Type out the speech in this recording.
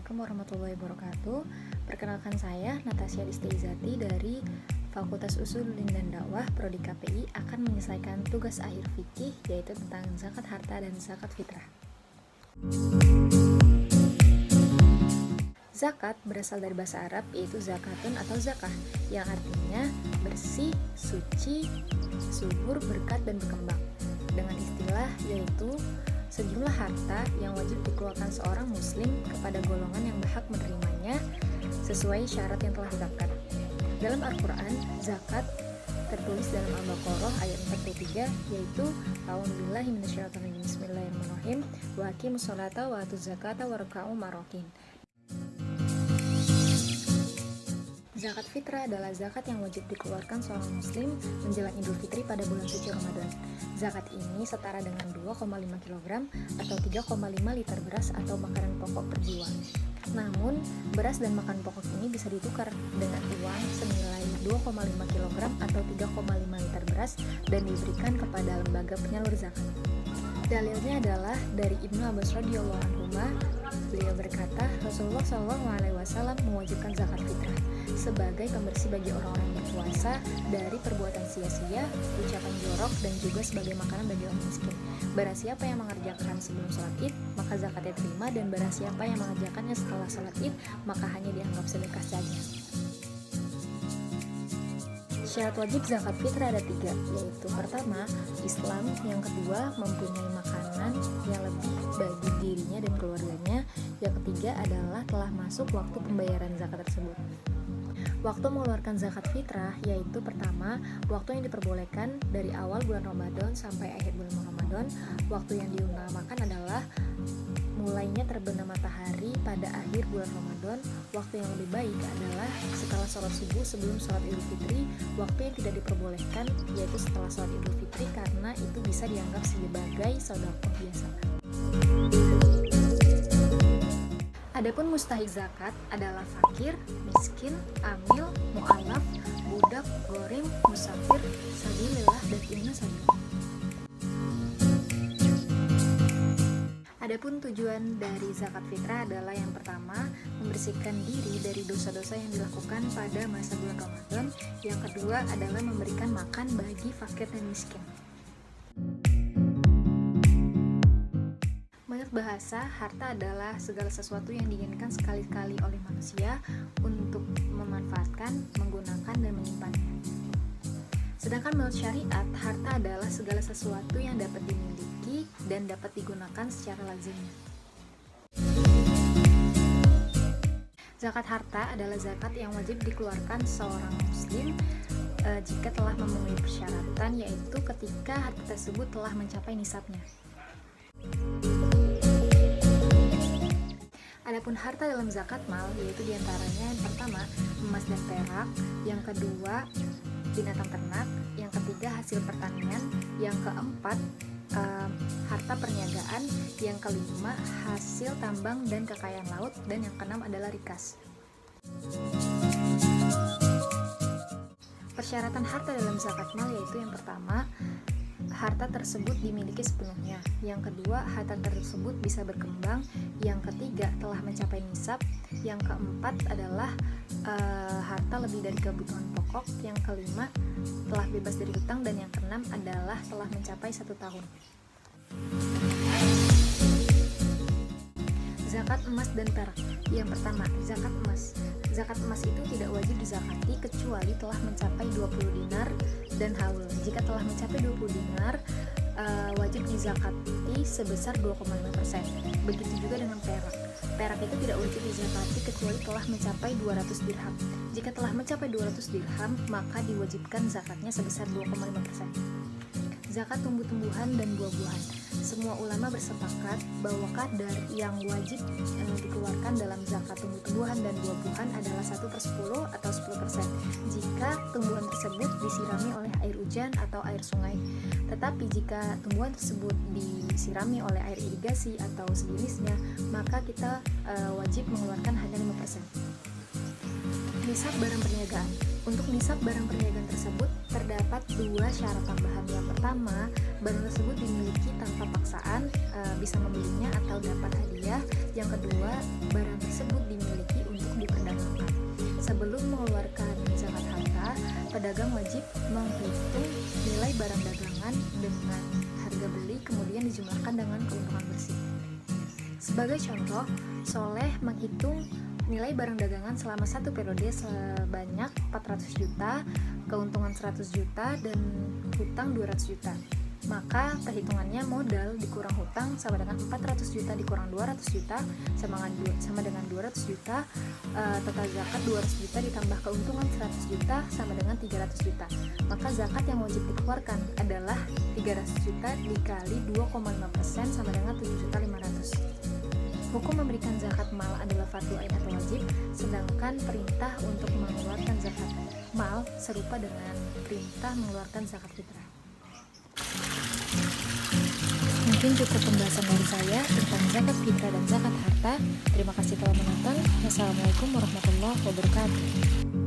Assalamualaikum warahmatullahi wabarakatuh. Perkenalkan saya Natasha Disteizati dari Fakultas Usuluddin dan Dakwah Prodi KPI akan menyelesaikan tugas akhir fikih yaitu tentang zakat harta dan zakat fitrah. Zakat berasal dari bahasa Arab yaitu zakatun atau zakah yang artinya bersih, suci, subur, berkat dan berkembang. Dengan istilah yaitu sejumlah harta yang wajib dikeluarkan seorang muslim kepada golongan yang berhak menerimanya sesuai syarat yang telah ditetapkan. Dalam Al-Quran, zakat tertulis dalam Al-Baqarah ayat 43 yaitu A'udzubillahi minasyaitonir rajim Bismillahirrahmanirrahim wa aqimus sholata wa atuz zakata warka'u ma'rokin. Zakat fitrah adalah zakat yang wajib dikeluarkan seorang muslim menjelang Idul Fitri pada bulan suci Ramadan. Zakat ini setara dengan 2,5 kg atau 3,5 liter beras atau makanan pokok per jiwa. Namun, beras dan makanan pokok ini bisa ditukar dengan uang senilai 2,5 kg atau 3,5 liter beras dan diberikan kepada lembaga penyalur zakat. Dalilnya adalah dari Ibnu Abbas radhiyallahu anhu. Beliau berkata, Rasulullah SAW mewajibkan zakat fitrah sebagai pembersih bagi orang-orang berpuasa dari perbuatan sia-sia, ucapan jorok, dan juga sebagai makanan bagi orang miskin. Barang siapa yang mengerjakan sebelum sholat id, maka zakatnya terima, dan barang siapa yang mengerjakannya setelah sholat id, maka hanya dianggap sedekah saja. Syarat wajib zakat fitrah ada 3, yaitu pertama, Islam, yang kedua, mempunyai makanan yang lebih bagi dirinya dan keluarganya, yang ketiga adalah telah masuk waktu pembayaran zakat tersebut. Waktu mengeluarkan zakat fitrah yaitu pertama, waktu yang diperbolehkan dari awal bulan Ramadan sampai akhir bulan Ramadan. Waktu yang diutamakan adalah mulainya terbenam matahari pada akhir bulan Ramadan. Waktu yang lebih baik adalah setelah sholat subuh sebelum sholat Idul Fitri. Waktu yang tidak diperbolehkan yaitu setelah sholat Idul Fitri karena itu bisa dianggap sebagai sedekah biasa. Adapun mustahik zakat adalah fakir, miskin, amil, mu'alaf, budak, ghorim, musafir, sabilillah, dan ibnu sabil. Adapun tujuan dari zakat fitrah adalah yang pertama, membersihkan diri dari dosa-dosa yang dilakukan pada masa bulan Ramadan. Yang kedua adalah memberikan makan bagi fakir dan miskin. Menurut bahasa, harta adalah segala sesuatu yang diinginkan sekali-kali oleh manusia untuk memanfaatkan, menggunakan, dan menyimpannya. Sedangkan menurut syariat, harta adalah segala sesuatu yang dapat dimiliki dan dapat digunakan secara lazim. Zakat harta adalah zakat yang wajib dikeluarkan seorang muslim jika telah memenuhi persyaratan, yaitu ketika harta tersebut telah mencapai nisabnya. Adapun harta dalam zakat mal yaitu diantaranya yang pertama emas dan perak, yang kedua binatang ternak, yang ketiga hasil pertanian, yang keempat harta perniagaan, yang kelima hasil tambang dan kekayaan laut, dan yang keenam adalah rikas. Persyaratan harta dalam zakat mal yaitu yang pertama, harta tersebut dimiliki sepenuhnya. Yang kedua, harta tersebut bisa berkembang. Yang ketiga, telah mencapai nisab. Yang keempat adalah harta lebih dari kebutuhan pokok. Yang kelima, telah bebas dari hutang. Dan yang keenam adalah telah mencapai 1 tahun. Zakat emas dan perak. Yang pertama, zakat emas. Zakat emas itu tidak wajib dizakati kecuali telah mencapai 20 dinar dan haul. Jika telah mencapai 20 dinar, wajib dizakati sebesar 2,5%. Begitu juga dengan perak. Perak itu tidak wajib dizakati kecuali telah mencapai 200 dirham. Jika telah mencapai 200 dirham, maka diwajibkan zakatnya sebesar 2,5%. Zakat tumbuh-tumbuhan dan buah-buahan. Semua ulama bersepakat bahwa kadar yang wajib dikeluarkan dalam zakat tumbuh-tumbuhan dan buah-buahan adalah 1/10 atau 10% jika tumbuhan tersebut disirami oleh air hujan atau air sungai. Tetapi jika tumbuhan tersebut disirami oleh air irigasi atau sejenisnya, maka kita wajib mengeluarkan hanya 5%. Nisab barang perniagaan. Untuk nisab barang perniagaan tersebut terdiri terdapat dua syarat tambahan. Yang pertama, barang tersebut dimiliki tanpa paksaan, bisa membelinya atau dapat hadiah. Yang kedua, barang tersebut dimiliki untuk diperdagangkan. Sebelum mengeluarkan zakat harta, pedagang wajib menghitung nilai barang dagangan dengan harga beli, kemudian dijumlahkan dengan keuntungan bersih. Sebagai contoh, Soleh menghitung nilai barang dagangan selama satu periode sebanyak 400 juta, keuntungan 100 juta, dan hutang 200 juta. Maka perhitungannya modal dikurang hutang sama dengan 400 juta dikurang 200 juta sama dengan 200 juta, total zakat 200 juta ditambah keuntungan 100 juta sama dengan 300 juta. Maka zakat yang wajib dikeluarkan adalah 300 juta dikali 2,5% sama dengan 7.500.000. Hukum memberikan zakat mal adalah fardu ain atau wajib, sedangkan perintah untuk mengeluarkan zakat mal serupa dengan perintah mengeluarkan zakat fitrah. Mungkin cukup pembahasan dari saya tentang zakat fitrah dan zakat harta. Terima kasih telah menonton. Wassalamualaikum warahmatullahi wabarakatuh.